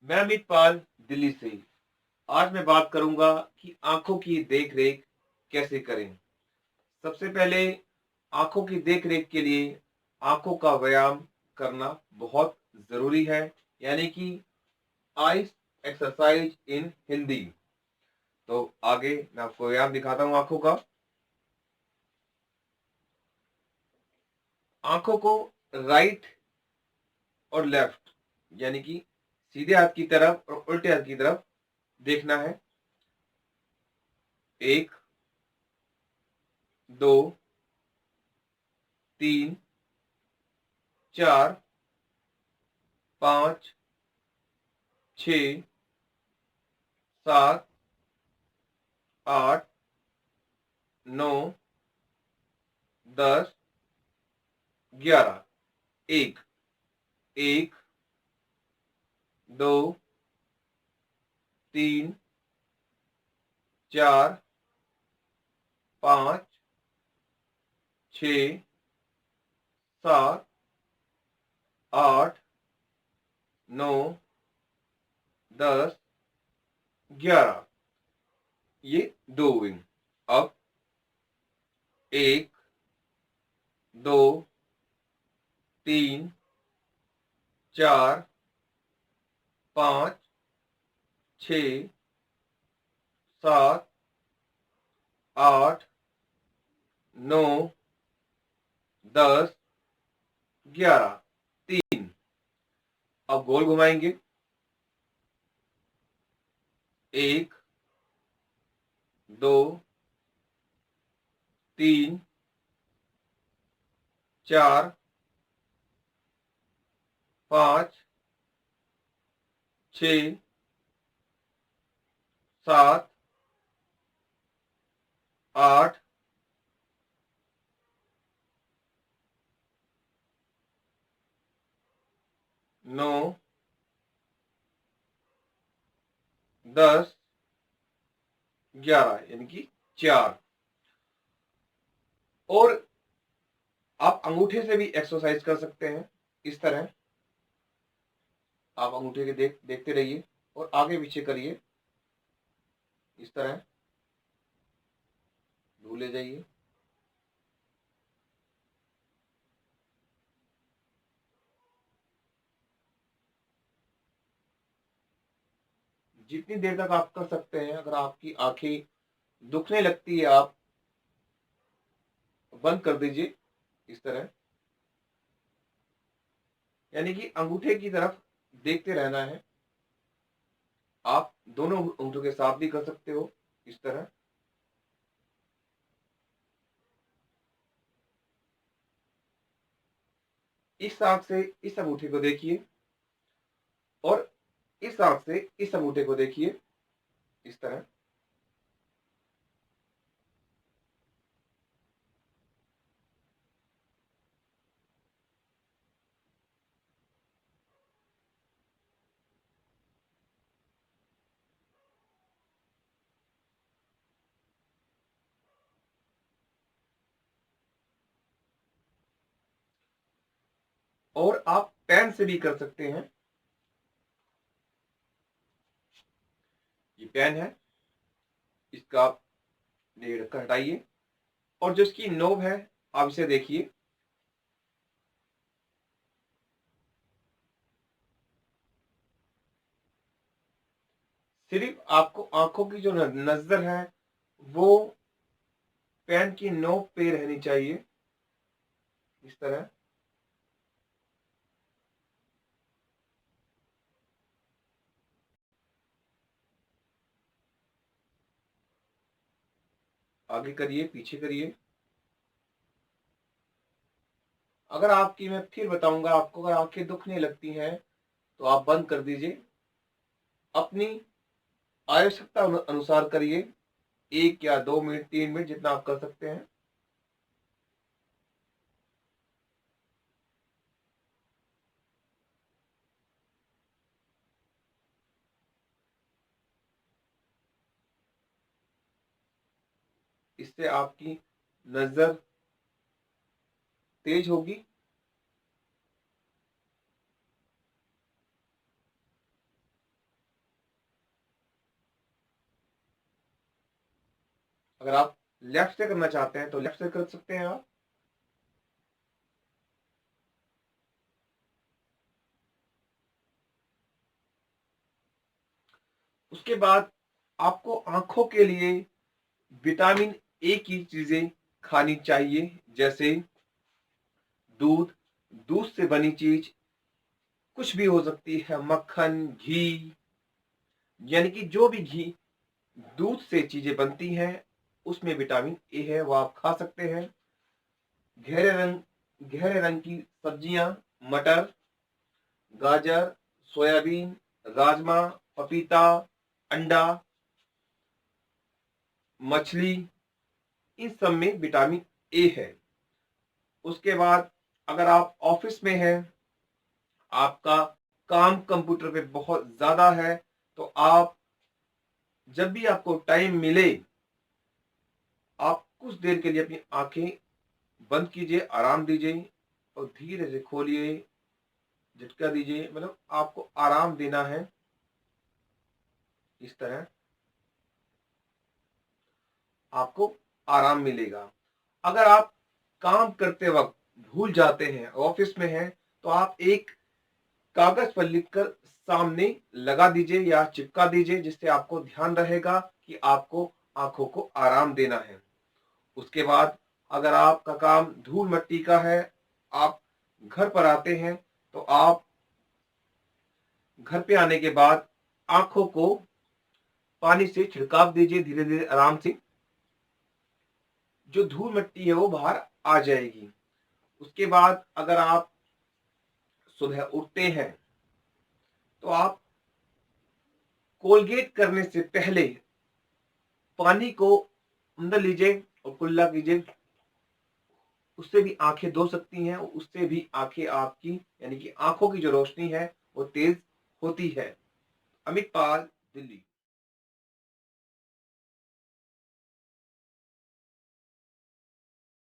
मैं अमित पाल दिल्ली से। आज मैं बात करूंगा कि आंखों की देखरेख कैसे करें। सबसे पहले आंखों की देखरेख के लिए आंखों का व्यायाम करना बहुत जरूरी है, यानी कि आईज एक्सरसाइज इन हिंदी। तो आगे मैं आपको व्यायाम दिखाता हूं आंखों का। आंखों को राइट और लेफ्ट, यानी कि सीधे हाथ की तरफ और उल्टे हाथ की तरफ देखना है। एक, दो, तीन, चार, पांच, छ, सात, आठ, नौ, 10, 11। एक, एक, दो, तीन, चार, पांच, छ, सात, आठ, नौ, 10, 11। ये दो हुई। अब एक, दो, तीन, चार, पांच, छ, सात, आठ, नौ, 10, 11। तीन। अब गोल घुमाएंगे। एक, दो, तीन, चार, पांच, छ, सात, आठ, नौ, 10, 11, यानी कि 4। और आप अंगूठे से भी एक्सरसाइज कर सकते हैं। इस तरह आप अंगूठे के देखते रहिए और आगे पीछे करिए। इस तरह दूर ले जाइए। जितनी देर तक आप कर सकते हैं। अगर आपकी आंखें दुखने लगती है, आप बंद कर दीजिए। इस तरह, यानी कि अंगूठे की तरफ देखते रहना है। आप दोनों अंगूठों के साथ भी कर सकते हो। इस तरह इस आंख से इस अंगूठे को देखिए और इस आंख से इस अंगूठे को देखिए। इस तरह और आप पेन से भी कर सकते हैं। ये पेन है, इसका आप ढक्कन हटाइए और जो इसकी नोब है, आप इसे देखिए। सिर्फ आपको आंखों की जो नजर है वो पेन की नोक पे रहनी चाहिए। इस तरह आगे करिए, पीछे करिए। अगर आपकी, मैं फिर बताऊंगा आपको, अगर आंखें दुखने लगती हैं तो आप बंद कर दीजिए। अपनी आवश्यकता अनुसार करिए। 1 या 2 मिनट, 3 मिनट, जितना आप कर सकते हैं। इससे आपकी नजर तेज होगी। अगर आप लेफ्ट से करना चाहते हैं तो लेफ्ट से कर सकते हैं आप। उसके बाद आपको आंखों के लिए विटामिन ए की चीजें खानी चाहिए, जैसे दूध, दूध से बनी चीज कुछ भी हो सकती है, मक्खन, घी, यानी कि जो भी घी दूध से चीजें बनती हैं उसमें विटामिन ए है, वो आप खा सकते हैं। गहरे रंग की सब्जियां, मटर, गाजर, सोयाबीन, राजमा, पपीता, अंडा, मछली, इन सब में विटामिन ए है। उसके बाद अगर आप ऑफिस में हैं, आपका काम कंप्यूटर पे बहुत ज्यादा है, तो आप जब भी आपको टाइम मिले आप कुछ देर के लिए अपनी आंखें बंद कीजिए, आराम दीजिए और धीरे से खोलिए, झटका दीजिए, मतलब आपको आराम देना है। इस तरह आपको आराम मिलेगा। अगर आप काम करते वक्त भूल जाते हैं, ऑफिस में हैं, तो आप एक कागज पर लिखकर सामने लगा दीजिए या चिपका दीजिए, जिससे आपको ध्यान रहेगा कि आपको आंखों को आराम देना है। उसके बाद अगर आपका काम धूल मिट्टी का है, आप घर पर आते हैं, तो आप घर पे आने के बाद आंखों को पानी से छिड़काव दीजिए, धीरे धीरे आराम से, जो धूल मिट्टी है वो बाहर आ जाएगी। उसके बाद अगर आप सुबह उठते हैं तो आप कोलगेट करने से पहले पानी को अंदर लीजिए और कुल्ला कीजिए, उससे भी आंखें धो सकती हैं, उससे भी आंखें आपकी, यानी कि आंखों की जो रोशनी है वो तेज होती है। अमित पाल, दिल्ली।